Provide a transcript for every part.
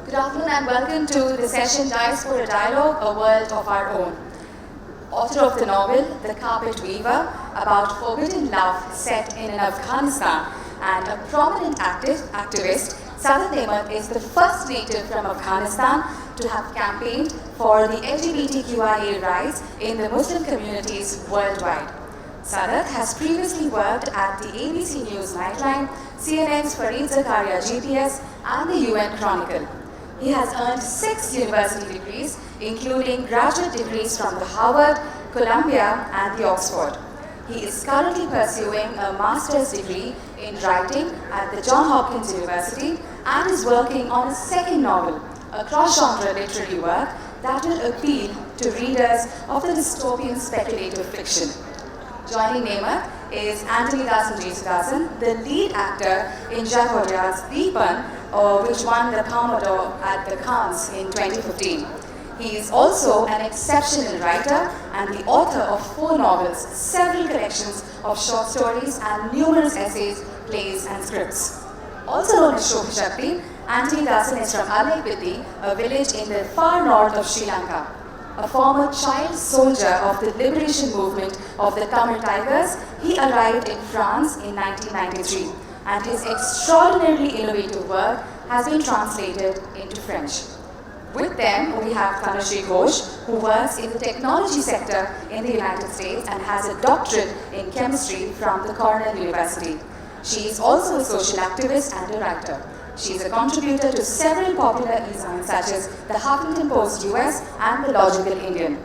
Good afternoon and welcome to the session Diaspora Dialogue, A World of Our Own. Author of the novel The Carpet Weaver, about forbidden love set in Afghanistan, and a prominent activist, Sadat Nemat is the first native from Afghanistan to have campaigned for the LGBTQIA rights in the Muslim communities worldwide. Sadat has previously worked at the ABC News Nightline, CNN's Fareed Zakaria GPS, and the UN Chronicle. He has earned 6 university degrees, including graduate degrees from the Harvard, Columbia, and the Oxford. He is currently pursuing a master's degree in writing at the Johns Hopkins University and is working on a second novel, a cross-genre literary work that will appeal to readers of the dystopian speculative fiction. Joining Nemat is Anthonythasan Jesuthasan, the lead actor in Jagoria's Deepan, which won the Palme d'Or at the Cannes in 2015. He is also an exceptional writer and the author of 4 novels, several collections of short stories, and numerous essays, plays, and scripts. Also known as Shobhi Shakti, Anthonythasan is from Alekpiti, a village in the far north of Sri Lanka. A former child soldier of the liberation movement of the Tamil Tigers, he arrived in France in 1993, and his extraordinarily innovative work has been translated into French. With them, we have Tanushree Ghosh, who works in the technology sector in the United States and has a doctorate in chemistry from the Cornell University. She is also a social activist and a writer. She is a contributor to several popular e-zines such as the Huffington Post US and the Logical Indian.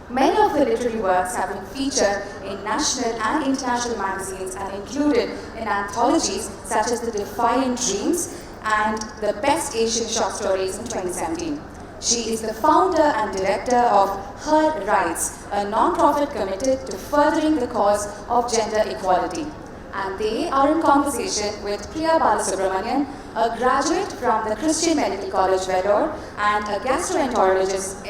Many of her literary works have been featured in national and international magazines and included in anthologies such as The Defiant Dreams and The Best Asian Short Stories in 2017. She is the founder and director of Her Rights, a non-profit committed to furthering the cause of gender equality. And they are in conversation with Priya Balasubramanian, a graduate from the Christian Medical College, Vellore, and a gastroenterologist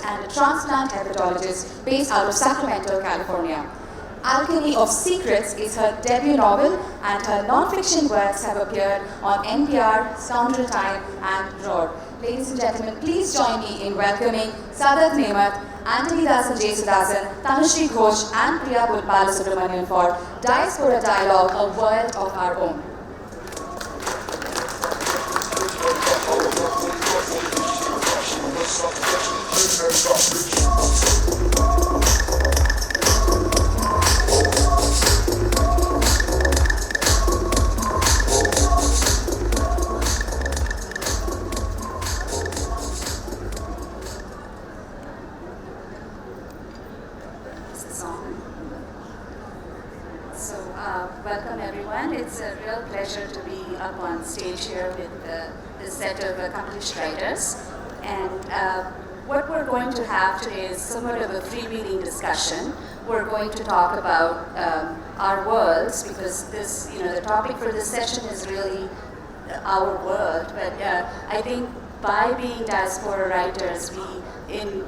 and a transplant hepatologist based out of Sacramento, California. Alchemy of Secrets is her debut novel, and her non-fiction works have appeared on NPR, Scoundrel Time, and Roar. Ladies and gentlemen, please join me in welcoming Sadat Nemat, Anthonythasan Jesuthasan, Tanushree Ghosh, and Priya Balasubramanian for Diaspora Dialogue, A World of Our Own. Welcome everyone. It's a real pleasure to be up on stage here with this set of accomplished writers. And what we're going to have today is somewhat of a freewheeling discussion. We're going to talk about our worlds, because this, the topic for this session is really our world. But I think by being diaspora writers, we, in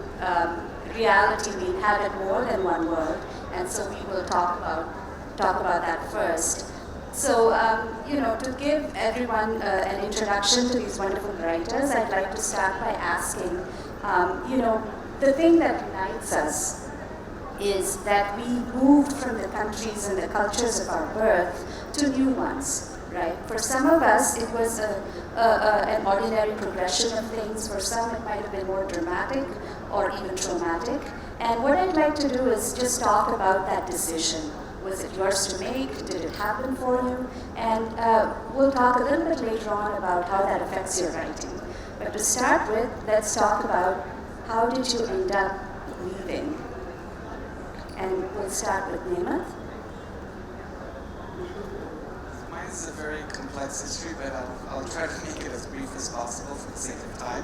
reality, we inhabit more than one world, and so we will talk about that first. So, to give everyone an introduction to these wonderful writers, I'd like to start by asking, the thing that unites us is that we moved from the countries and the cultures of our birth to new ones, right? For some of us, it was an ordinary progression of things. For some, it might have been more dramatic or even traumatic. And what I'd like to do is just talk about that decision. Was it yours to make? Did it happen for you? And we'll talk a little bit later on about how that affects your writing. But to start with, let's talk about how did you end up leaving? And we'll start with Nemat. Mine is a very complex history, but I'll try to make it as brief as possible for the sake of time.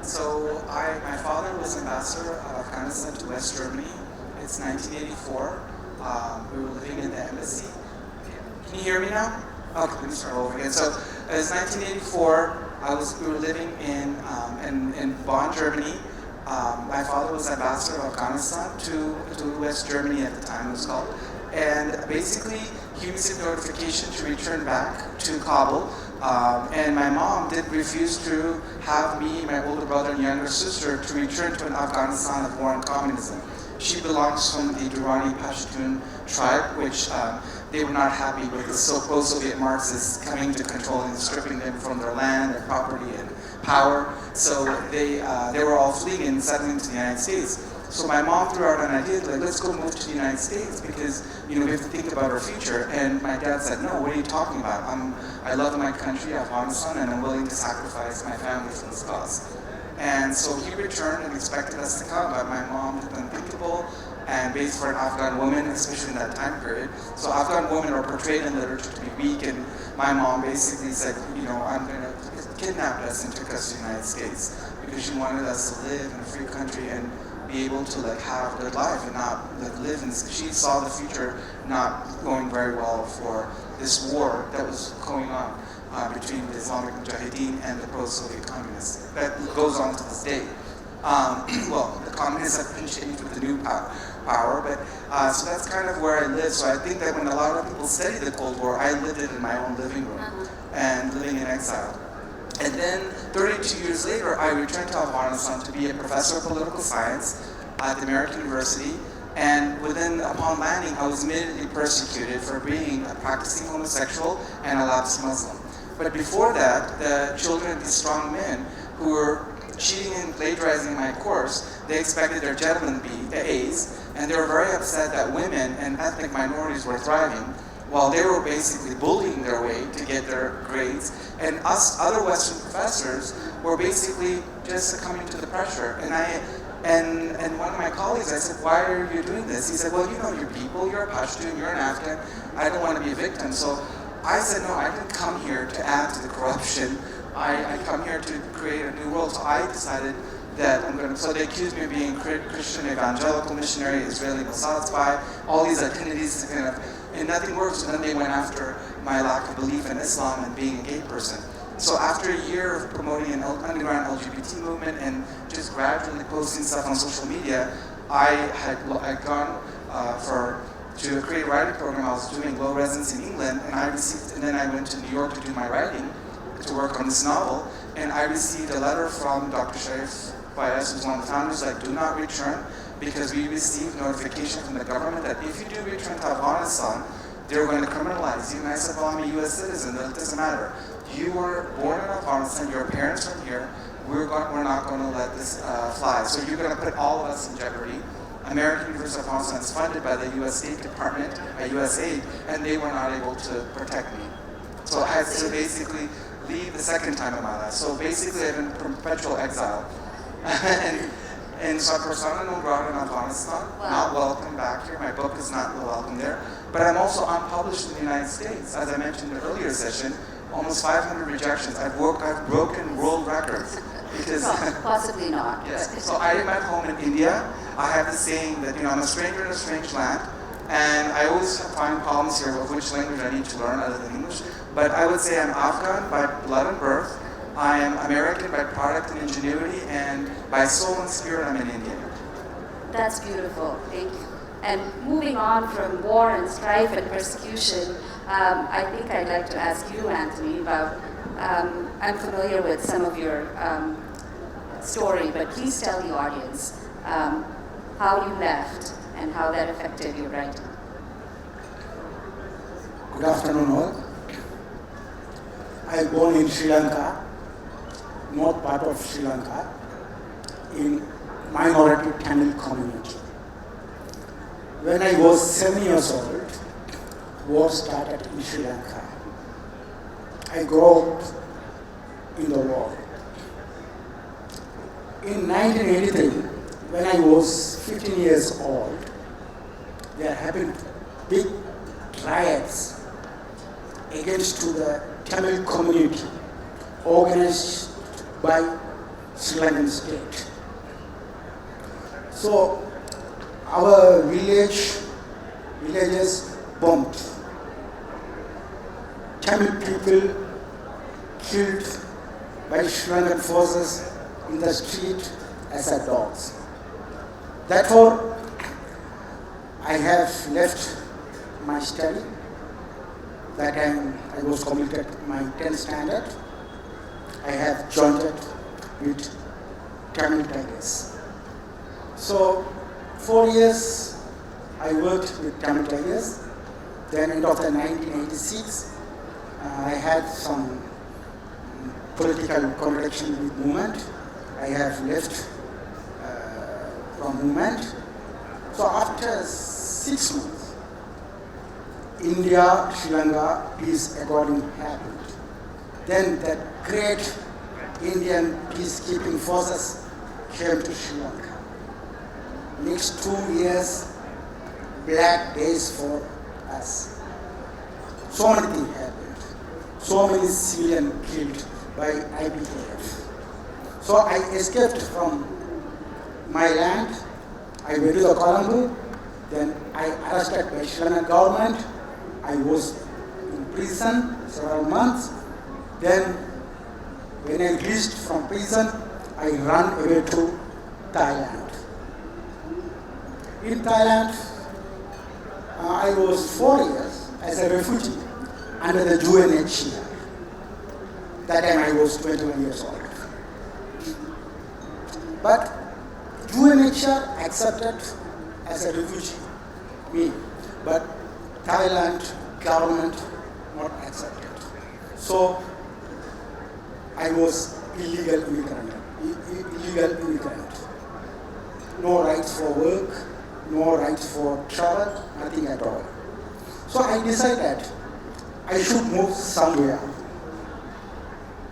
So my father was ambassador of Afghanistan to West Germany. It's 1984. We were living in the embassy. Can you hear me now? Okay, let me start over again. So it was 1984. We were living in Bonn, Germany. My father was ambassador of Afghanistan to West Germany at the time, it was called. And basically, he received notification to return back to Kabul And my mom did refuse to have me, my older brother and younger sister to return to an Afghanistan of war and communism. She belongs from the Durrani Pashtun tribe, which they were not happy with the Soviet Marxists coming to control and stripping them from their land, their property, and power. So they were all fleeing and settling to the United States. So my mom threw out an idea, like, let's go move to the United States because, we have to think about our future. And my dad said, no, what are you talking about? I love my country, Afghanistan, and I'm willing to sacrifice my family for this cause. And so he returned and expected us to come, but my mom did the unthinkable, and based for an Afghan woman, especially in that time period. So Afghan women are portrayed in literature to be weak, and my mom basically said, I'm going to kidnap us and took us to the United States because she wanted us to live in a free country and be able to have a good life and not live in. She saw the future not going very well for this war that was going on between the Islamic Mujahideen and the pro-Soviet communists. That goes on to this day. Well, the communists have been changed with the new power, but so that's kind of where I live. So I think that when a lot of people study the Cold War, I lived it in my own living room and living in exile. And then 32 years later, I returned to Afghanistan to be a professor of political science at the American University. And upon landing, I was immediately persecuted for being a practicing homosexual and a lapsed Muslim. But before that, the children of these strong men who were cheating and plagiarizing my course, they expected their gentlemen A's, and they were very upset that women and ethnic minorities were thriving, while they were basically bullying their way to get their grades. And us other Western professors were basically just succumbing to the pressure. And one of my colleagues, I said, why are you doing this? He said, well, your people, you're a Pashtun, you're an Afghan, I don't want to be a victim. So I said, no, I didn't come here to add to the corruption. I come here to create a new world. So I decided that so they accused me of being Christian evangelical missionary, Israeli Mossad spy, all these identities and nothing worked. So then they went after my lack of belief in Islam and being a gay person. So after a year of promoting an underground LGBT movement and just gradually posting stuff on social media, I had gone to create a writing program. I was doing low residence in England, and then I went to New York to do my writing, to work on this novel, and I received a letter from Dr. Sharif Fayez, who's one of the founders, like, do not return, because we received notification from the government that if you do return to Afghanistan, they're going to criminalize you. And I said, well, I'm a U.S. citizen, that doesn't matter. You were born in Afghanistan, your parents are here, we're not going to let this fly. So you're going to put all of us in jeopardy. American University of Afghanistan is funded by the U.S. State Department, by USAID, and they were not able to protect me. So I had to basically leave the second time in my life. So basically I'm in perpetual exile. and so I'm persona non grata in Afghanistan, not welcome back here. My book is not welcome there. But I'm also unpublished in the United States. As I mentioned in the earlier session, almost 500 rejections. I've broken world records. Because possibly not. Yes. So I am at home in India. I have the saying that I'm a stranger in a strange land, and I always find problems here of which language I need to learn other than English. But I would say I'm Afghan by blood and birth. I am American by product and ingenuity, and by soul and spirit, I'm an Indian. That's beautiful. Thank you. And moving on from war and strife and persecution, I think I'd like to ask you, Anthony, about. I'm familiar with some of your story, but please tell the audience how you left and how that affected your writing. Good afternoon all. I was born in Sri Lanka, north part of Sri Lanka, in minority Tamil community. When I was 7 years old, war started in Sri Lanka. I grew up in the war. In 1983, when I was 15 years old, there happened big riots against the Tamil community organized by Sri Lankan state. So our villages bombed. Tamil people killed by Sri Lankan forces in the street as a dogs. Therefore, I have left my study. that time I was completed my 10th standard. I have joined it with Tamil Tigers. So 4 years I worked with Tamil Tigers. Then end of the 1986, I had some political contradiction with movement. I have left from movement. So after 6 months, India-Sri Lanka peace accord happened. Then the great Indian peacekeeping forces came to Sri Lanka. Next 2 years, black days for us. So many things happened. So many civilians killed by IPKF. So I escaped from my land. I went to the Colombo. Then I arrested by Sri Lankan government. I was in prison several months. Then when I released from prison, I ran away to Thailand. In Thailand, I was 4 years as a refugee under the UNHCR. That time I was 21 years old. But UNHCR accepted as a refugee me, but Thailand government not accepted. So I was illegal immigrant. No rights for work, no rights for travel, nothing at all. So I decided I should move somewhere.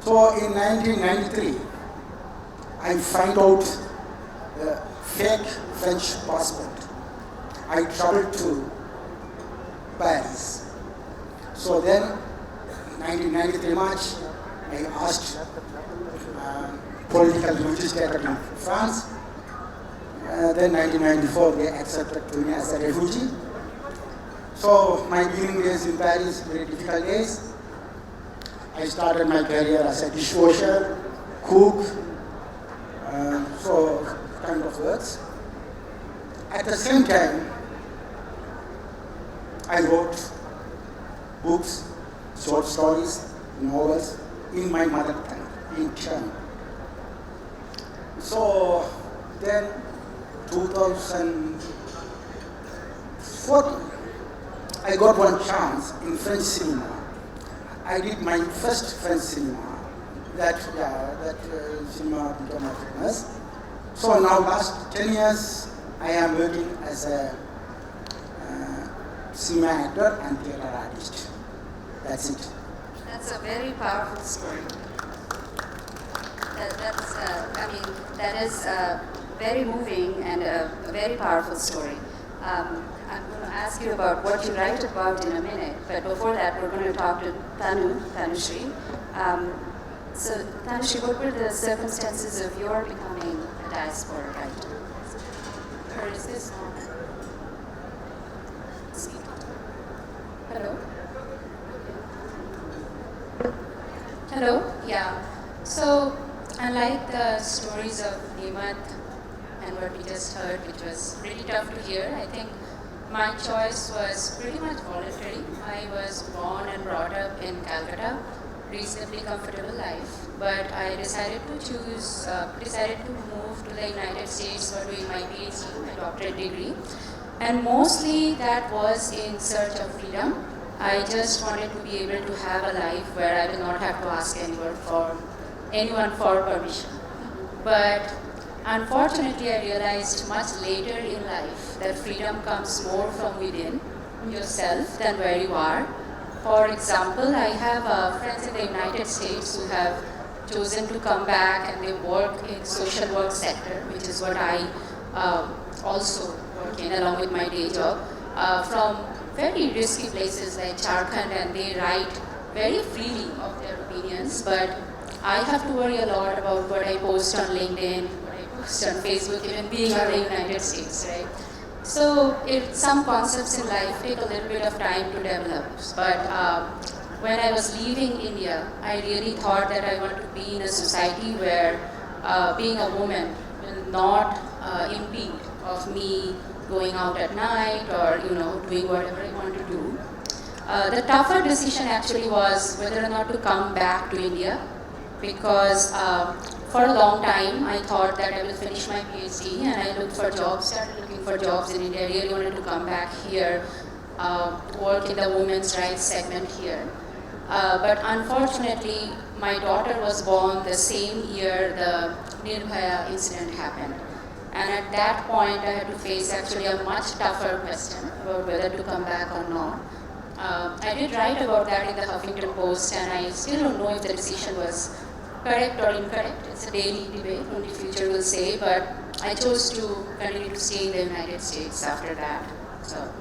So in 1993, I find out the fake French passport. I traveled to Paris. So then, 1993 March, I asked political refugee status in France. Then 1994, they accepted me as a refugee. So my beginning days in Paris, very difficult days. I started my career as a dishwasher, cook, so kind of works. At the same time, I wrote books, short stories, novels in my mother tongue, in Tamil. So then 2014, I got one chance in French cinema. I did my first French cinema. That cinema became famous. So now last 10 years, I am working as a cinema actor and theater artist. That's it. That's a very powerful story. That is very moving and a very powerful story. I'm going to ask you about what you write about in a minute, but before that, we're going to talk to Tanushree. So, Tanushree, what were the circumstances of your becoming a diaspora writer? Or is this on? Hello? Hello, yeah. So, unlike the stories of Nemat and what we just heard, which was pretty tough to hear, I think my choice was pretty much voluntary. I was born and brought up in Calcutta, reasonably comfortable life, but I decided to move to the United States for doing my PhD, my doctorate degree, and mostly that was in search of freedom. I just wanted to be able to have a life where I will not have to ask anyone for permission. But unfortunately, I realized much later in life that freedom comes more from within yourself than where you are. For example, I have friends in the United States who have chosen to come back and they work in social work sector, which is what I also work in along with my day job, from very risky places like Jharkhand, and they write very freely of their opinions, but I have to worry a lot about what I post on LinkedIn, what I post on Facebook, even being in the United States, right? So some concepts in life take a little bit of time to develop, but when I was leaving India, I really thought that I want to be in a society where being a woman will not impede of me going out at night or doing whatever I want to do. The tougher decision actually was whether or not to come back to India, because for a long time I thought that I will finish my PhD, and I looked for jobs, started looking for jobs in India. I really wanted to come back here, work in the women's rights segment here. But unfortunately, my daughter was born the same year the Nirbhaya incident happened. And at that point, I had to face actually a much tougher question about whether to come back or not. I did write about that in the Huffington Post, and I still don't know if the decision was correct or incorrect. It's a daily debate, only future will say, but I chose to continue to stay in the United States after that. So,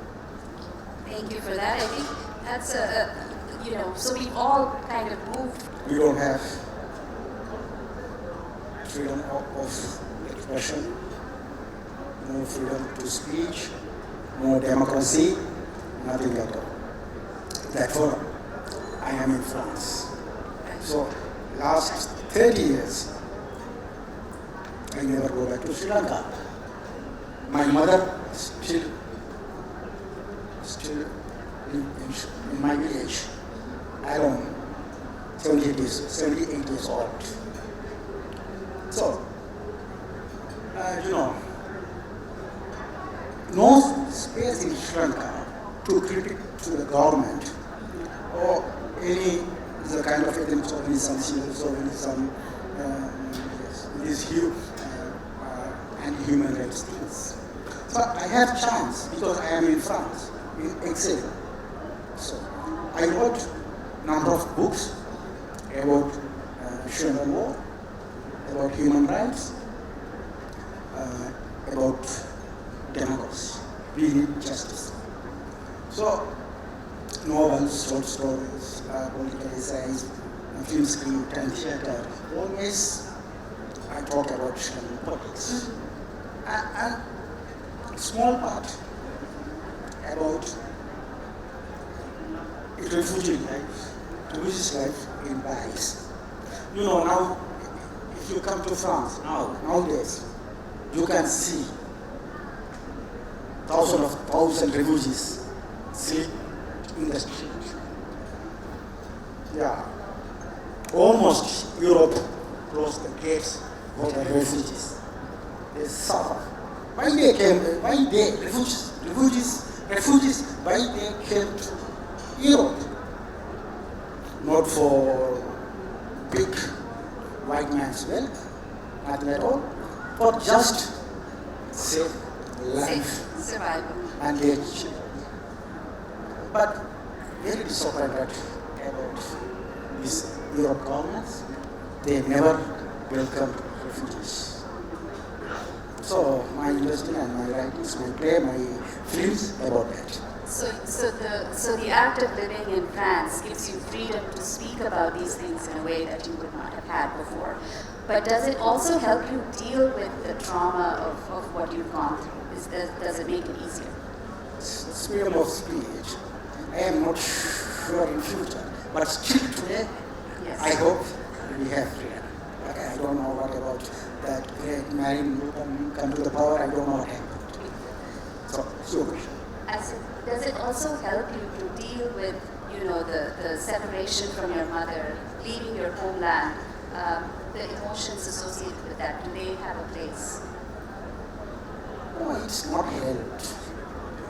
Thank you for that. I think that's so we've all kind of moved. We don't have freedom of expression, no freedom to speech, no democracy, nothing at all. Therefore, I am in France. So, last 30 years, I never go back to Sri Lanka. My mother still in my village, alone, 78 years old. So, no space in Sri Lanka to critique to the government or any the kind of ethnic chauvinism, these huge anti-human rights things. So I have chance because I am in France, in exile. So I wrote number of books about human war, about human rights, about democracy. We need justice. So novels, short stories, political essays, film script and theater, always I talk about politics. And small part about refugee life in Paris. Now, if you come to France, nowadays, you can see thousands refugees sleep in the street. Yeah. Almost Europe closed the gates for the refugees. They suffer. Refugees, why they came to Europe? Not for big white man's wealth, nothing at all, but just save life Survival. and their children. But very disappointed about these Europe governments. They never welcome refugees. So my industry and my writings, my play, my films about that. So the act of living in France gives you freedom to speak about these things in a way that you would not have had before. But does it also help you deal with the trauma of what you've gone through? Does it make it easier? It's freedom of speech. I am not sure in future, but still today, Yes. I hope we have freedom. Okay, I don't know what about that great man who come to the power. I don't know what happened. So, Does it also help you to deal with, the separation from your mother, leaving your homeland, the emotions associated with that? Do they have a place? no, it's not helped.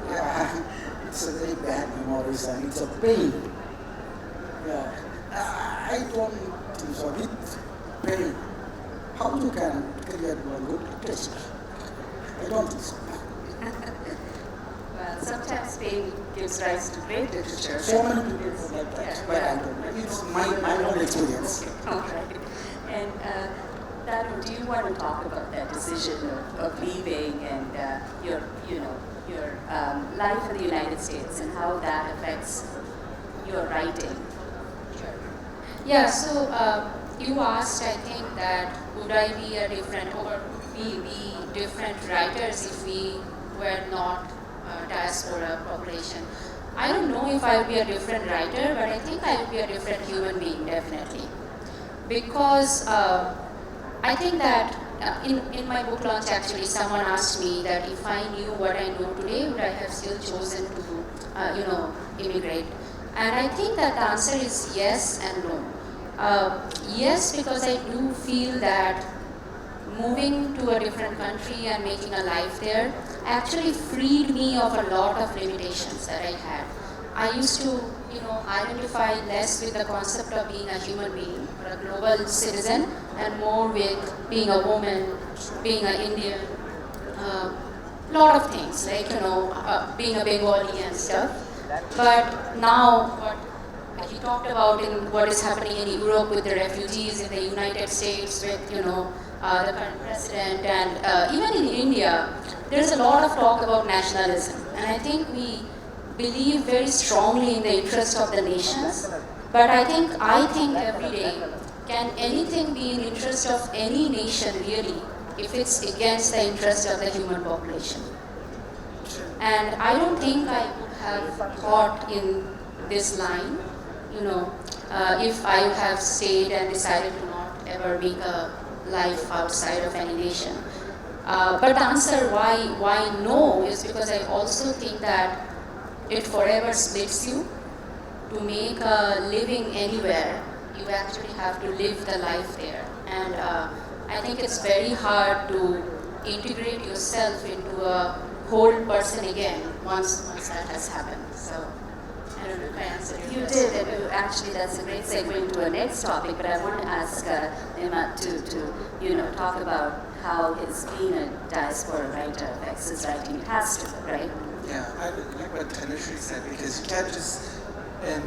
Yeah, it's a very bad memories and it's a pain. Yeah, I don't think so. With pain, how you can create one good literature? I don't think so. Well, sometimes pain gives rise to great literature. So many people like that, but I don't know. It's my own experience. All right. And Tanu, do you want to talk about that decision of leaving and your life in the United States and how that affects your writing? yeah, so you asked, I think, that would I be a different, or we be different writers if we were not diaspora population. I don't know if I would be a different writer, but I think I would be a different human being, definitely. Because I think that in my book launch, actually, someone asked me that if I knew what I know today, would I have still chosen to, immigrate? And I think that the answer is yes and no. Yes, because I do feel that moving to a different country and making a life there actually freed me of a lot of limitations that I had. I used to, identify less with the concept of being a human being or a global citizen and more with being a woman, being an Indian, lot of things like, being a Bengali and stuff. But now, what he talked about in what is happening in Europe with the refugees, in the United States with, the current president, and even in India, there's a lot of talk about nationalism. And I think we believe very strongly in the interest of the nations. But I think every day, can anything be in interest of any nation really if it's against the interest of the human population? And I don't think I would have thought in this line, if I have stayed and decided to not ever make a life outside of any nation. But the answer why no is because I also think that it forever splits you. To make a living anywhere, you actually have to live the life there. And I think it's very hard to integrate yourself into a whole person again once that has happened. So I don't know if I answered your question. You did, and actually that's a great segue into our next topic, but I want to ask Nemat to talk about how his being a diaspora writer affects his writing. It has to, right? Yeah, I really like what Tanushree said, because you can't just, in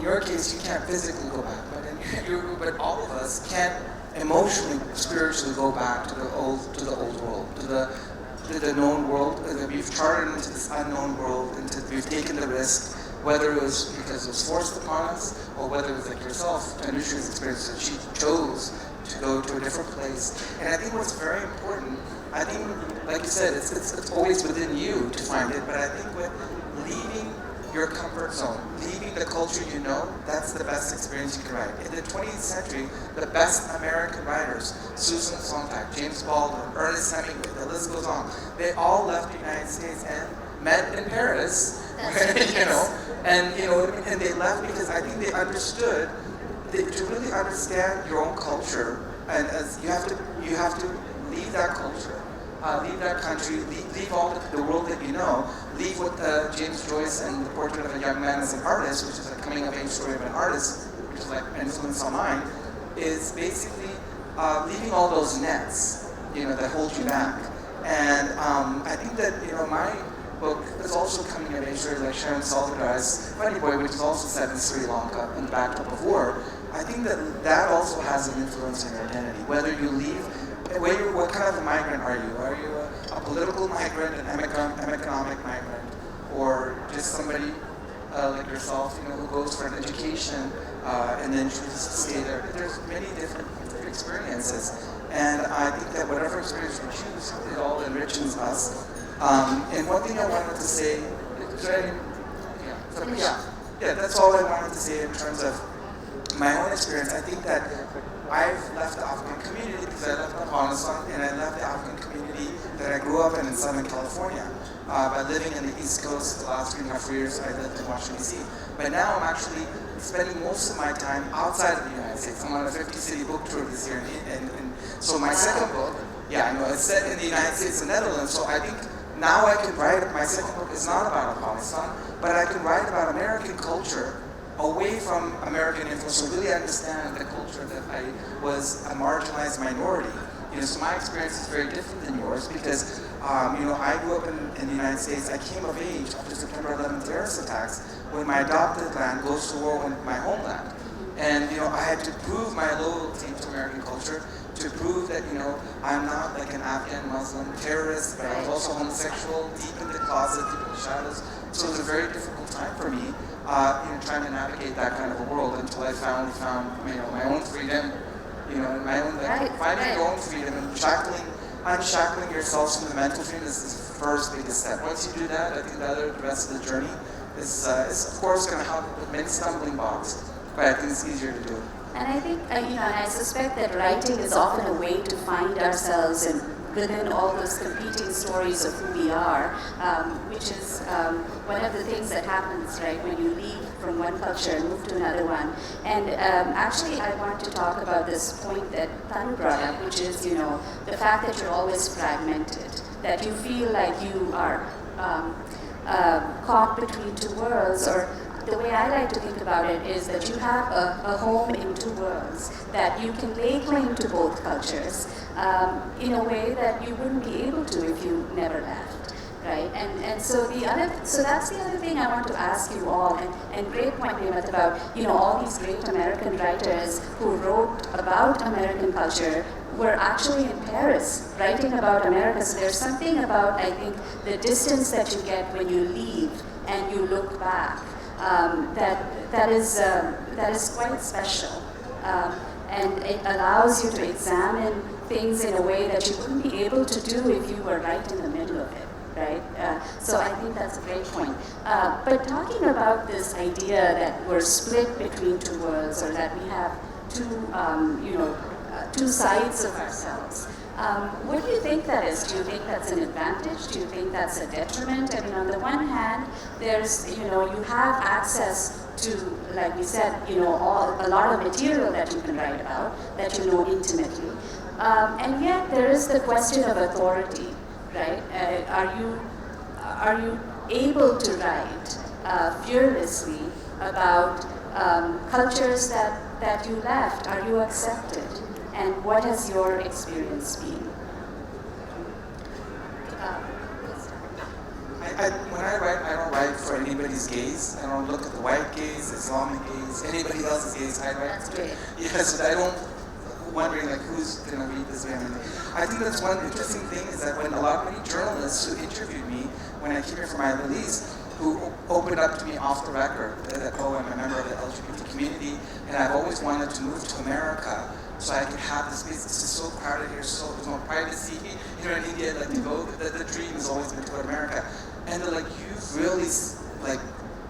your case, you can't physically go back, but all of us can't emotionally, spiritually go back to the old world, to the known world. We've charted into this unknown world, we've taken the risk, whether it was because it was forced upon us, or whether it was like yourself, Tanushee's experience, that she chose to go to a different place. And I think what's very important, I think, like you said, it's always within you to find it, but I think with leaving your comfort zone, leaving the culture you know, that's the best experience you can write. In the 20th century, the best American writers, Susan Sontag, James Baldwin, Ernest Hemingway, the list goes on, they all left the United States and met in Paris, and they left because I think they understood that to really understand your own culture, and as you have to leave that culture, leave that country, leave all the world that you know, leave what James Joyce and The Portrait of a Young Man as an Artist, which is a coming-of-age story of an artist, which is like an influence on mine, is basically leaving all those nets, that hold you back. And I think that, my book is also coming of age story like Sharon Salvador's Funny Boy, which is also set in Sri Lanka in the backdrop of war. I think that also has an influence on your identity. Whether you leave, what kind of a migrant are you? Are you a political migrant, an economic migrant, or just somebody like yourself, who goes for an education and then chooses to stay there? There's many different experiences, and I think that whatever experience we choose, it all enriches us. And one thing I wanted to say, that's all I wanted to say in terms of my own experience. I think that I've left the African community because I left Anthonythasan, and I left the African community that I grew up in Southern California. By living in the East Coast the last 3.5 years, I lived in Washington, D.C. But now I'm actually spending most of my time outside of the United States. I'm on a 50-city book tour this year, and so my second book, it's set in the United States and Netherlands, so I think now I can write, my second book is not about Afghanistan, but I can write about American culture away from American influence, so really understand the culture that I was a marginalized minority. So my experience is very different than yours because, I grew up in the United States. I came of age after September 11th terrorist attacks when my adopted land goes to war with my homeland. And, I had to prove my loyalty to American culture, to prove that, I'm not like an Afghan Muslim terrorist, but I was also homosexual, deep in the closet, deep in the shadows. So it was a very difficult time for me, trying to navigate that kind of a world until I found my own freedom, my own, finding your own freedom and unshackling yourself from the mental freedom is the first biggest step. Once you do that, I think the rest of the journey is of course going to help with many stumbling blocks, but I think it's easier to do. And I think, and I suspect that writing is often a way to find ourselves within all those competing stories of who we are, which is one of the things that happens, right, when you leave from one culture and move to another one. And actually, I want to talk about this point that Tanu brought up, which is, the fact that you're always fragmented, that you feel like you are caught between two worlds, or the way I like to think about it is that you have a home in two worlds, that you can lay claim to both cultures in a way that you wouldn't be able to if you never left, right? And so that's the other thing I want to ask you all, and great point, Nemat, about all these great American writers who wrote about American culture were actually in Paris writing about America. So there's something about, I think, the distance that you get when you leave and you look back. That is quite special, and it allows you to examine things in a way that you wouldn't be able to do if you were right in the middle of it, right? So I think that's a great point. But talking about this idea that we're split between two worlds, or that we have two sides of ourselves. What do you think that is? Do you think that's an advantage? Do you think that's a detriment? I mean, on the one hand, there's, you have access to, like we said, a lot of material that you can write about, that you know intimately. And yet there is the question of authority, right? Are you able to write fearlessly about cultures that you left? Are you accepted? And what has your experience been? When I write, I don't write for anybody's gaze. I don't look at the white gaze, Islamic gaze, anybody else's gaze. I write. That's great. Yes, I don't wondering like who's going to read this. I think that's one interesting thing is that when a lot of many journalists who interviewed me when I came here for my release, who opened up to me off the record that, oh, I'm a member of the LGBT community, and I've always wanted to move to America so I could have this space. This is so crowded here, so there's no privacy. In India, like to go, the dream has always been to go to America. And they're like, you've really, like,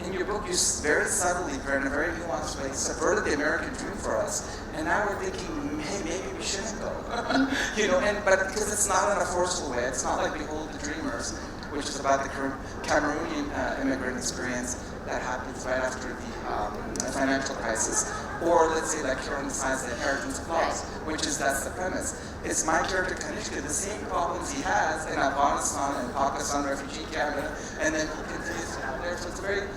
in your book, you very subtly, in a very nuanced way, subverted the American dream for us. And now we're thinking, hey, maybe we shouldn't go. But because it's not in a forceful way. It's not like Behold the Dreamers, which is about the Cameroonian immigrant experience that happens right after the financial crisis. Or let's say like Karen Science, The Inheritance Clause, that's the premise. It's my character Tanushree, the same problems he has in Afghanistan and Pakistan refugee camp, and then he continues down there. So it's a very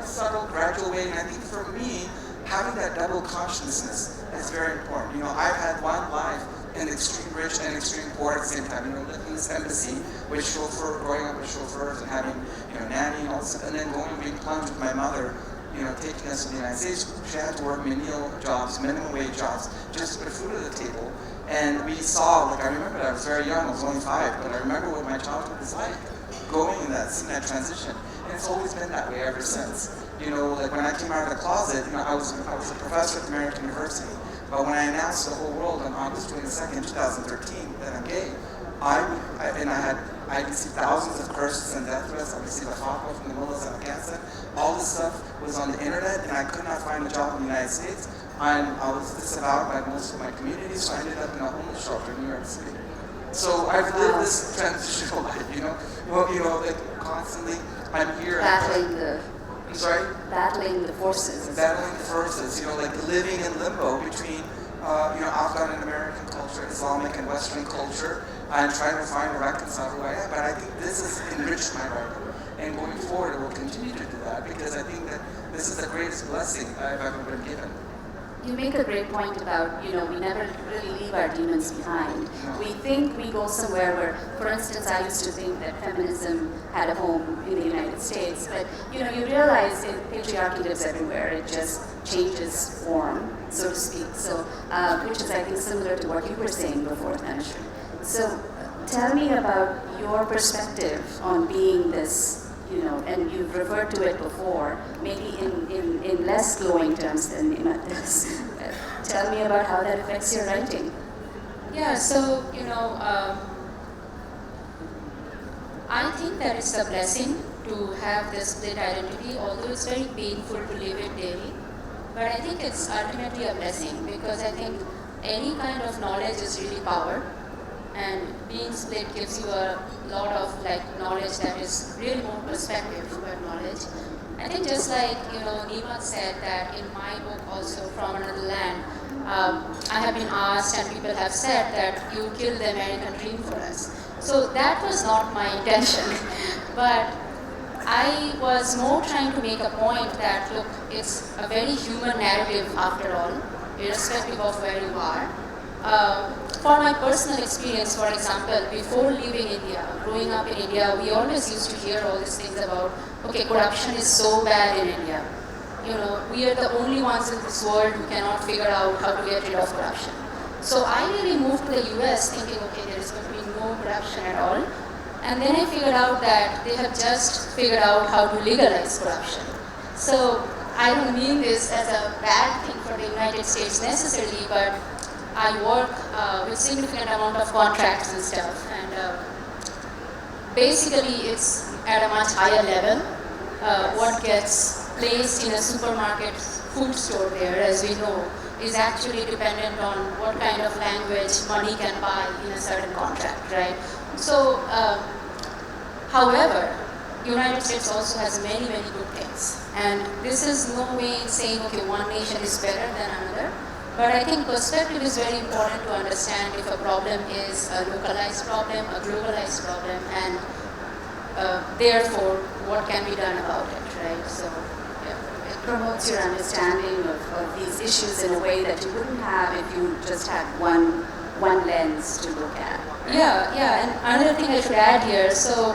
subtle, gradual way. And I think for me, having that double consciousness is very important. I've had one life in extreme rich and extreme poor at the same time. Living in this embassy with growing up with chauffeurs and having nanny and all this, and then going and being plunged with my mother. Taking us to the United States, she had to work menial jobs, minimum wage jobs, just to put food at the table. And we saw, I remember I was very young, I was only 5, but I remember what my childhood was like, seeing that transition. And it's always been that way ever since. When I came out of the closet, I was a professor at American University. But when I announced to the whole world on August 22nd, 2013, that I'm gay, I received thousands of curses and death threats. I received a fatwa from the mullahs in Afghanistan. All this stuff was on the internet, and I could not find a job in the United States. I was disavowed by most of my community, so I ended up in a homeless shelter in New York City. So I've lived this transitional life, constantly. I'm here. I'm sorry? Battling the forces. Battling the forces, living in limbo between, Afghan and American culture, Islamic and Western culture, and trying to find a reconcile who I am. But I think this has enriched my writing. And going forward, it will continue to do that because I think that this is the greatest blessing I've ever been given. You make a great point about, we never really leave our demons behind. We think we go somewhere where, for instance, I used to think that feminism had a home in the United States, but, you realize that patriarchy lives everywhere. It just changes form, so to speak. So, which is, I think, similar to what you were saying before, Tanushree. So, tell me about your perspective on being this, and you've referred to it before, maybe in less glowing terms than Nemat does. Tell me about how that affects your writing. Yeah, so, I think that it's a blessing to have this split identity, although it's very painful to live it daily. But I think it's ultimately a blessing because I think any kind of knowledge is really power. and being split gives you a lot of like knowledge that is really more perspective than knowledge. I think just like Nemat said that in my book also From Another Land, I have been asked and people have said that you killed the American dream for us. So that was not my intention, but I was more trying to make a point that look, it's a very human narrative after all, irrespective of where you are. For my personal experience, for example, before leaving India, growing up in India, we always used to hear all these things about, okay, corruption is so bad in India. We are the only ones in this world who cannot figure out how to get rid of corruption. So I really moved to the US thinking, okay, there is going to be no corruption at all. And then I figured out that they have just figured out how to legalize corruption. So I don't mean this as a bad thing for the United States necessarily, but I work with significant amount of contracts and stuff, and basically it's at a much higher level. What gets placed in a supermarket food store there, as we know, is actually dependent on what kind of language money can buy in a certain contract, right? So, however, United States also has many, many good things, and this is no way saying, okay, one nation is better than another. But I think perspective is very important to understand if a problem is a localized problem, a globalized problem, and therefore what can be done about it, right? So it promotes your understanding of these issues in a way that you wouldn't have if you just had one lens to look at. Right? Yeah, and another thing I should add here, so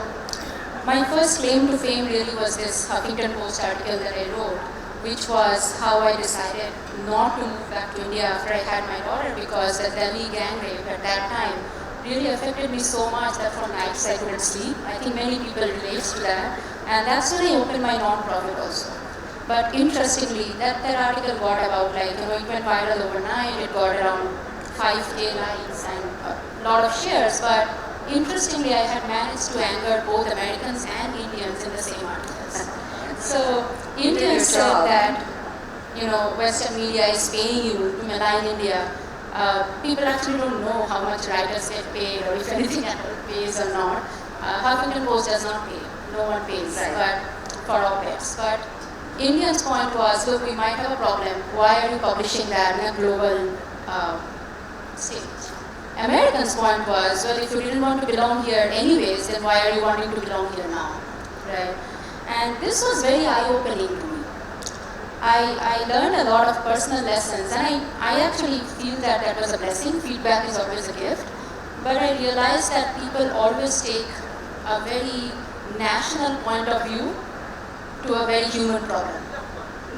my first claim to fame really was this Huffington Post article that I wrote, which was how I decided not to move back to India after I had my daughter, because the Delhi gang rape at that time really affected me so much that for nights I couldn't sleep. I think many people relate to that, and that's when I opened my non-profit also. But interestingly, that article got about it went viral overnight. It got around 5K likes and a lot of shares, but interestingly I had managed to anger both Americans and Indians in the same articles. So Indians said that Western media is paying you to malign India. People actually don't know how much writers get paid or if anything pays or not. Huffington Post does not pay. No one pays, but for op-eds. But Indians' point was, look, we might have a problem. Why are you publishing that in a global stage? Americans' point was, well, if you didn't want to belong here anyways, then why are you wanting to belong here now, right? And this was very eye-opening to me. I learned a lot of personal lessons, and I actually feel that was a blessing. Feedback is always a gift. But I realized that people always take a very national point of view to a very human problem.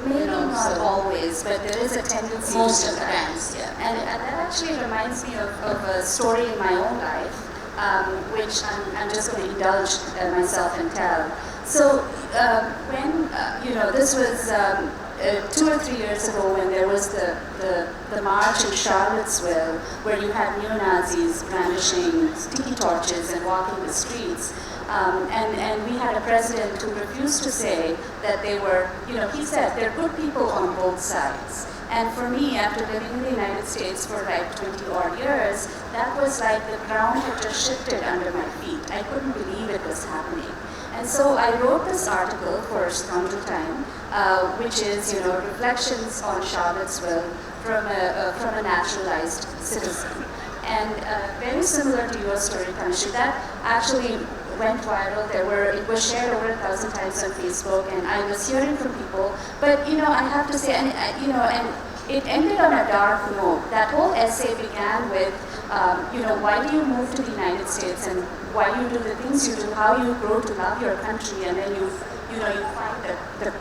Maybe not always, but there is a tendency most of the times, yeah. And that actually reminds me of a story in my own life, which I'm just going to indulge myself and tell. So when, this was 2 or 3 years ago when there was the march in Charlottesville where you had neo-Nazis brandishing sticky torches and walking the streets. And we had a president who refused to say that they were, he said they're good people on both sides. And for me, after living in the United States for like 20 odd years, that was like the ground had just shifted under my feet. I couldn't believe it was happening. And so I wrote this article for Scoundrel Time, which is, reflections on Charlottesville from a naturalized citizen. And very similar to your story, Tanushree, that actually went viral. It was shared over 1,000 times on Facebook, and I was hearing from people. But I have to say, and it ended on a dark note. That whole essay began with, why do you move to the United States, and why you do the things you do, how you grow to love your country, and then you find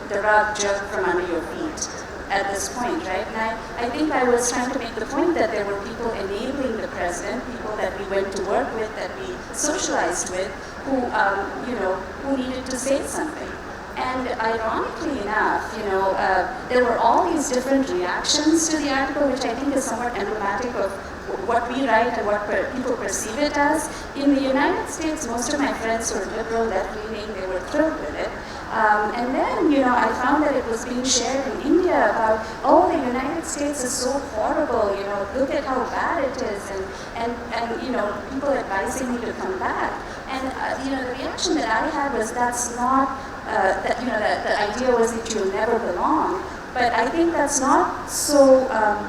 the rug jerked from under your feet at this point, right? And I think I was trying to make the point that there were people enabling the president, people that we went to work with, that we socialized with, who needed to say something. And ironically enough, there were all these different reactions to the article, which I think is somewhat emblematic of what we write and what people perceive it as. In the United States, most of my friends who are liberal, left-leaning, they were thrilled with it. And then, I found that it was being shared in India about, the United States is so horrible, look at how bad it is, and people advising me to come back. And, the reaction that I had was that's not, that the idea was that you'll never belong. But I think that's not so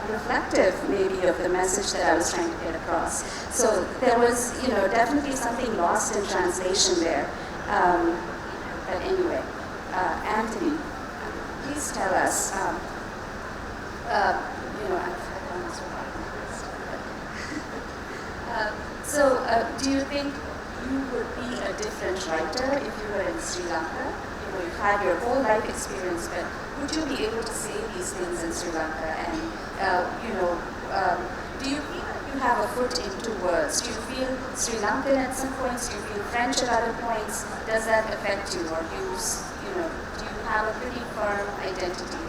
reflective, maybe, of the message that I was trying to get across. So there was, definitely something lost in translation there. But anyway, Anthony, please tell us, so do you think you would be a different writer if you were in Sri Lanka? You've had your whole life experience, but would you be able to say these things in Sri Lanka? And, do you feel like you have a foot in two worlds? Do you feel Sri Lankan at some points? Do you feel French at other points? Does that affect you? Or do you have a pretty firm identity?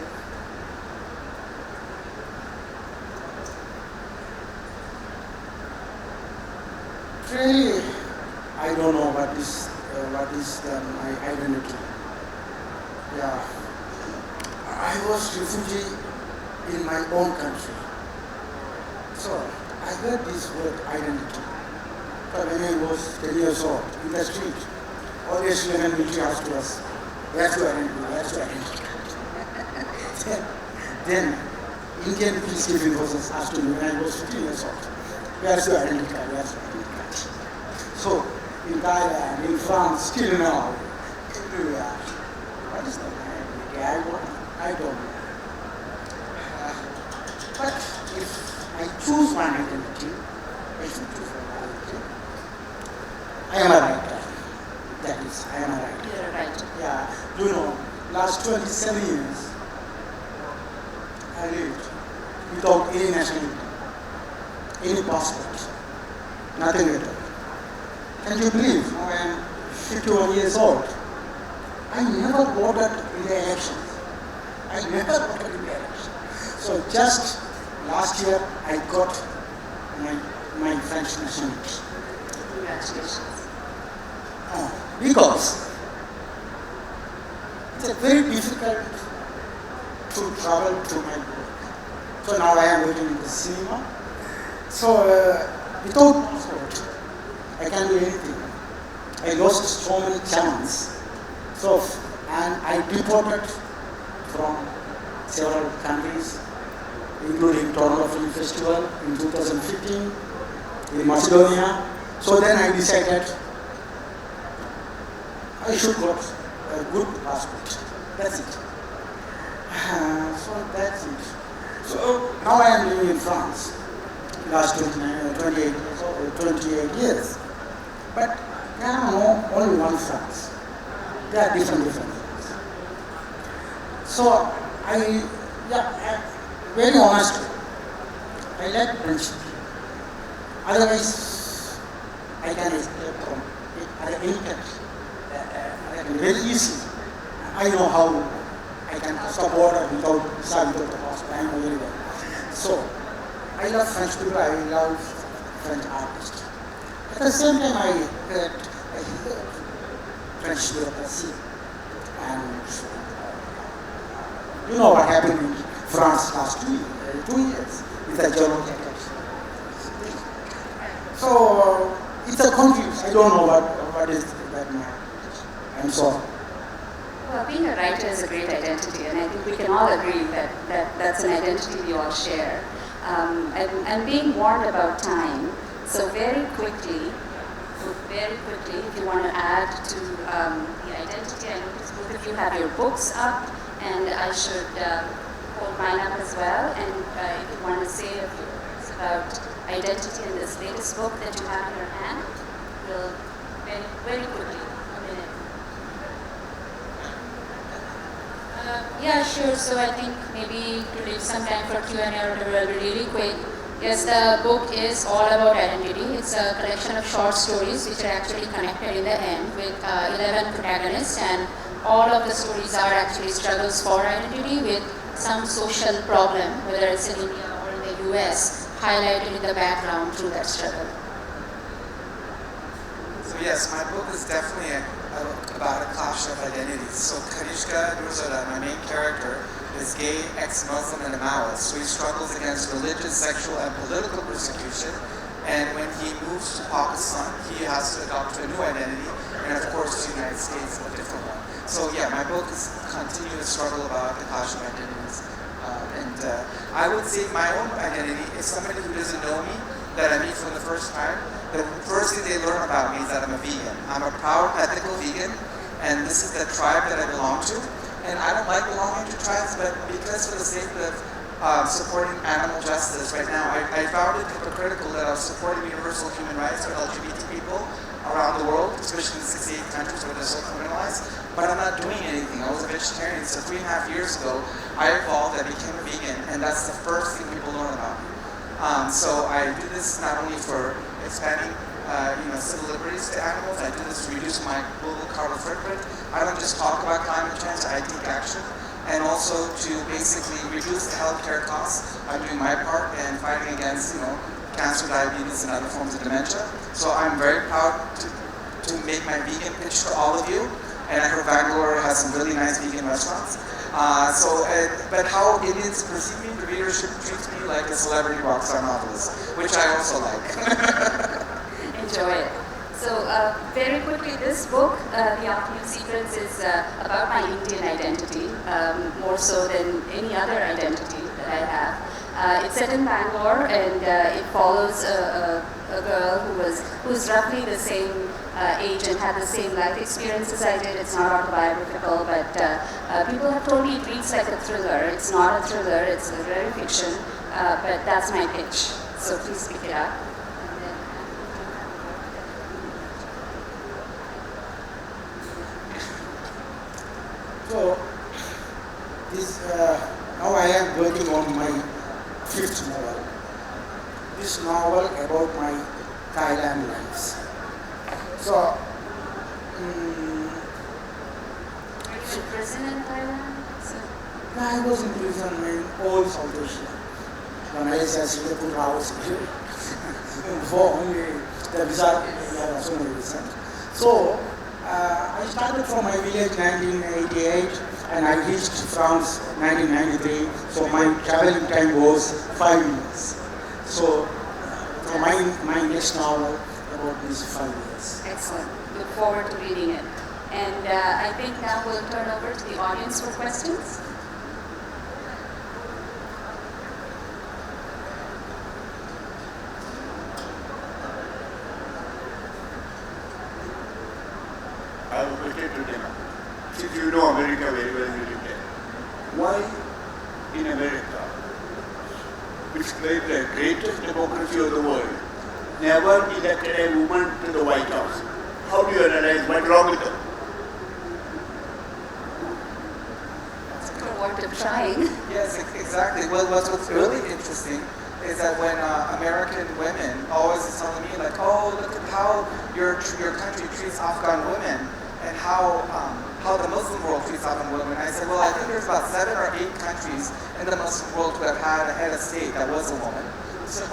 Really, I don't know what is my identity. Yeah, I was refugee in my own country. So I heard this word identity. But when I was 10 years old, in the street, all the Sri Lankan military asked us, where's your identity, where's your identity? Then Indian peacekeeping forces asked me when I was 15 years old, where's your identity card, where's your identity card? So in Thailand, in France, still now, everywhere. What is that identity? I don't know. But if I choose one identity, I should choose one identity. I am a writer. That is, I am a writer. You're a writer. Yeah. Last 27 years, I lived without any nationality, any passport, nothing at all. Can you believe? Now I am 51 years old. I never voted in the elections. So just last year I got my French nationality. Congratulations. Because it's very difficult to travel to my work. So now I am working in the cinema. So without passport, I can do anything. I lost so many chances. And I deported from several countries, including Toronto Film Festival in 2015, in Macedonia. So then I decided I should get a good passport. That's it. So that's it. So now I am living in France, last 28 years. But there are only one France. There are different things. So very honestly, I like friendship. Otherwise, I can escape from any country. Very easy. I know how I can cross the border without visa, without the passport. I know very well. So, I love French people. I love French artists. At the same time, I heard French bureaucracy. And you know what happened in France last 2 years with the German jackets. So it's a confuse. I don't know what is that now. I'm sorry. Well, being a writer is a great identity, and I think we can all agree that that's an identity we all share. And being warned about time, so very quickly, if you want to add to the identity, I notice both of you have your books up, and I should hold mine up as well. And if you want to say a few words about identity in this latest book that you have in your hand, we'll very quickly, a minute. Yeah, sure. So I think maybe to leave some time for Q&A or whatever, I'll be really quick. Yes, the book is all about identity. It's a collection of short stories which are actually connected in the end with 11 protagonists, and all of the stories are actually struggles for identity with some social problem, whether it's in India or in the US, highlighted in the background through that struggle. So yes, my book is definitely about a clash of identities. So Kanishka Durzada, my main character, is gay, ex-Muslim, and a Maoist. So he struggles against religious, sexual, and political persecution. And when he moves to Pakistan, he has to adopt a new identity, and of course the United States a different one. So yeah, my book is a continuous struggle about the clash of identities. I would say my own identity is somebody who doesn't know me, that I meet for the first time. The first thing they learn about me is that I'm a vegan. I'm a proud ethical vegan, and this is the tribe that I belong to. And I don't like belonging to tribes, but because for the sake of supporting animal justice right now, I found it hypocritical that I was supporting universal human rights for LGBT people around the world, especially in 68 countries where they're so criminalized, but I'm not doing anything. I was a vegetarian, so 3.5 years ago, I evolved, I became a vegan, and that's the first thing people learn about me. So I do this not only for expanding civil liberties to animals, I do this to reduce my global carbon footprint. I don't just talk about climate change, I take action. And also to basically reduce the healthcare costs. I'm doing my part and fighting against, cancer, diabetes, and other forms of dementia. So I'm very proud to make my vegan pitch to all of you. And I heard Bangalore has some really nice vegan restaurants. But how Indians perceive me, the readership treats me like a celebrity rock star novelist, which I also like. Enjoy it. So very quickly, this book, The Afternoon Secrets, is about my Indian identity, more so than any other identity that I have. It's set in Bangalore, and it follows a girl who's roughly the same age and had the same life experience as I did. It's not autobiographical, but people have told me it reads like a thriller. It's not a thriller, it's literary fiction, but that's my pitch. So please pick it up. So, now I am working on my 5th novel. This novel about my Thailand lives. So, Were you in prison in Thailand? I was in prison in all South Asia. When I was in Singapore, I was here. For only the visa, was only recent. So, I started from my village in 1988 and I reached France 1993. So my traveling time was 5 years. So my next novel about these 5 years. Excellent. Look forward to reading it. And I think now we'll turn over to the audience for questions. I have a question to Nemat. Since you know America very well, you live there. Why in America, which claims the greatest democracy of the world, never elected a woman to the White House? How do you analyze what's wrong with them? It's for what of trying. Yes, exactly. Well, what's really interesting is that when American women always telling me like, oh, look at how your country treats Afghan women and how the Muslim world treats Afghan women. I said, well, I think there's about 7 or 8 countries in the Muslim world who have had a head of state that was a woman. So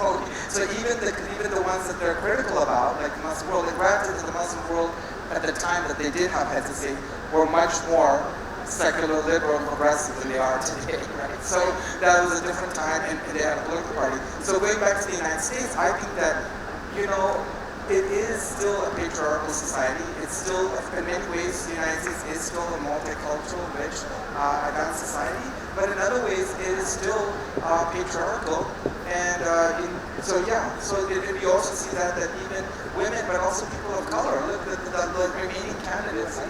even the ones that they're critical about, like the Muslim world, granted the Muslim world at the time that they did have heads of state were much more secular, liberal, and progressive than they are today, right? So that was a different time, and they had a political party. So going back to the United States, I think that, it is still a patriarchal society. It's still, in many ways, the United States is still a multicultural, rich, advanced society. But in other ways, it is still patriarchal. And so we also see that even women, but also people of color, look at the remaining candidates,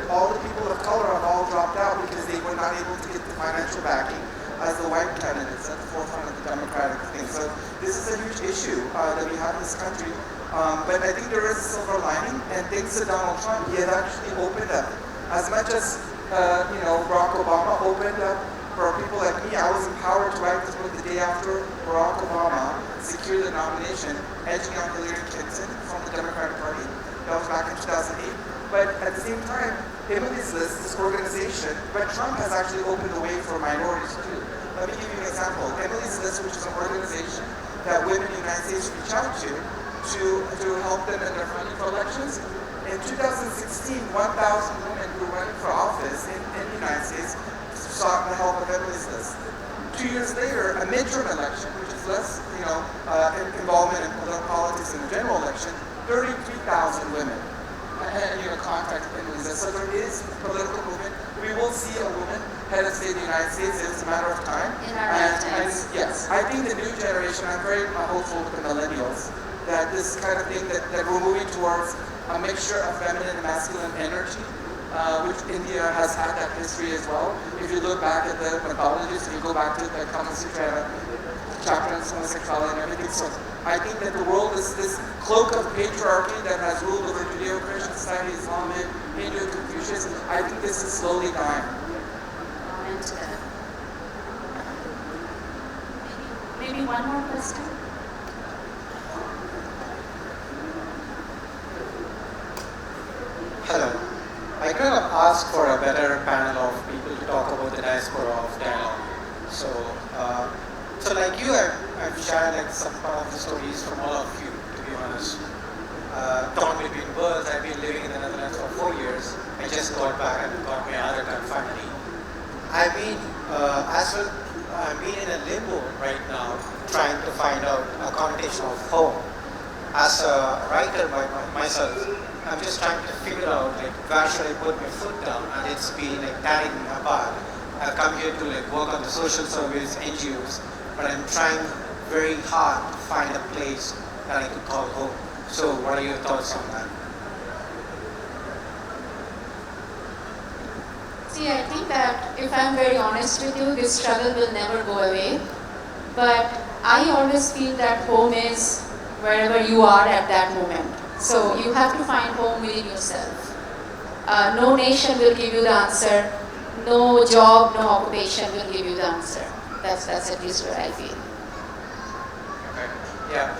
all the people of color have all dropped out because they were not able to get the financial backing as the white candidates at the forefront of the Democratic thing. So this is a huge issue that we have in this country. But I think there is a silver lining, and thanks to Donald Trump, he had actually opened up. As much as Barack Obama opened up for people like me, I was empowered to write this book the day after Barack Obama secured the nomination, edging out Hillary Clinton from the Democratic Party. That was back in 2008. But at the same time, Emily's List, this organization, but Trump has actually opened the way for minorities too. Let me give you an example. Emily's List, which is an organization that women in the United States reach out to help them in their funding for elections. In 2016, 1,000 women who were running for office in the United States sought the help of homelessness. 2 years later, a midterm election, which is less, involvement in political politics in the general election, 33,000 women, contacted homelessness. So there is political movement. We will see a woman head of state of the United States. It's a matter of time. In our lifetimes. Yes, I think the new generation, I'm very hopeful with the millennials, that this kind of thing that we're moving towards a mixture of feminine and masculine energy, which India has had that history as well. If you look back at the mythologies, and you go back to the Kama Sutra chapter on homosexuality and everything, so I think that the world is this cloak of patriarchy that has ruled over Judeo-Christian society, Islamic, Hindu, Confucius. I think this is slowly dying. Comment to that. Maybe one more question. Hello. I kind of asked for a better panel of people to talk about the diaspora of dialogue. So like you, I've shared like some part of the stories from all of you, to be honest. Torn between worlds, I've been living in the Netherlands for 4 years. I just got back and got my other gun finally. I've been I've been in a limbo right now, trying to find out a connotation of home. As a writer by myself, I'm just trying to figure out like where should I put my foot down, and it's been like tearing me apart. I've come here to like work on the social service, NGOs, but I'm trying very hard to find a place that I could call home. So what are your thoughts on that? See, I think that if I'm very honest with you, this struggle will never go away. But I always feel that home is wherever you are at that moment. So you have to find home within yourself. No nation will give you the answer. No job, no occupation will give you the answer. That's at least where I feel. Okay. Yeah.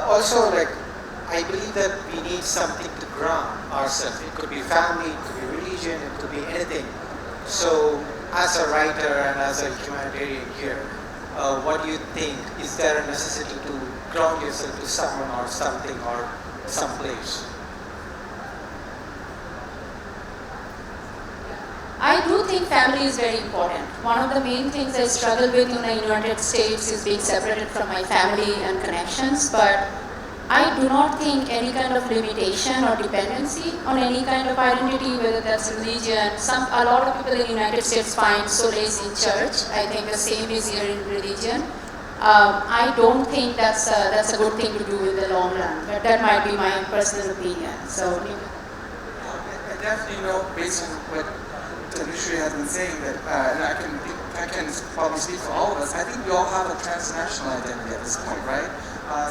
Also, like, I believe that we need something to ground ourselves. It could be family, it could be religion, it could be anything. So, as a writer and as a humanitarian here, what do you think? Is there a necessity to ground yourself to someone or something or someplace? I do think family is very important. One of the main things I struggle with in the United States is being separated from my family and connections, but I do not think any kind of limitation or dependency on any kind of identity, whether that's religion. A lot of people in the United States find solace in church. I think the same is here in religion. I don't think that's a good thing to do in the long run, but that might be my personal opinion. So, I definitely know, based on what Tanushree has been saying, that, and I can probably speak for all of us, I think we all have a transnational identity at this point, right?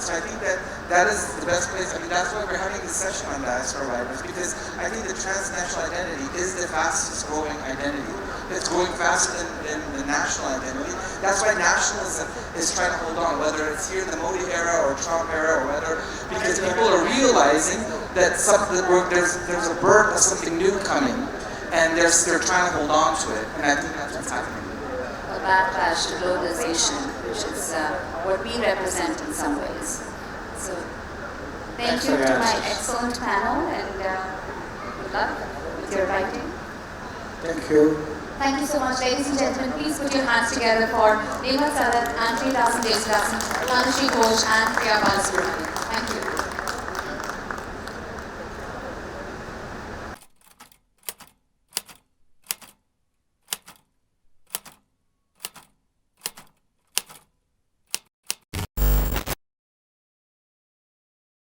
So I think that is the best place. I mean, that's why we're having this session on diaspora writers, because I think the transnational identity is the fastest growing identity. It's growing faster than the national identity. That's why nationalism is trying to hold on, whether it's here in the Modi era or Trump era or whether, because people are realizing that there's a birth of something new coming, and they're trying to hold on to it, and I think that's what's happening. A backlash to globalization, which is what we represent in some ways. So, thank you to my excellent panel, and good luck with your writing. Thank you. Thank you so much, ladies and gentlemen. Please put your hands together for Nemat, Sadat, Anthonythasan, Jesuthasan, Tanushree, Ghosh, and Priya Balasubramanian.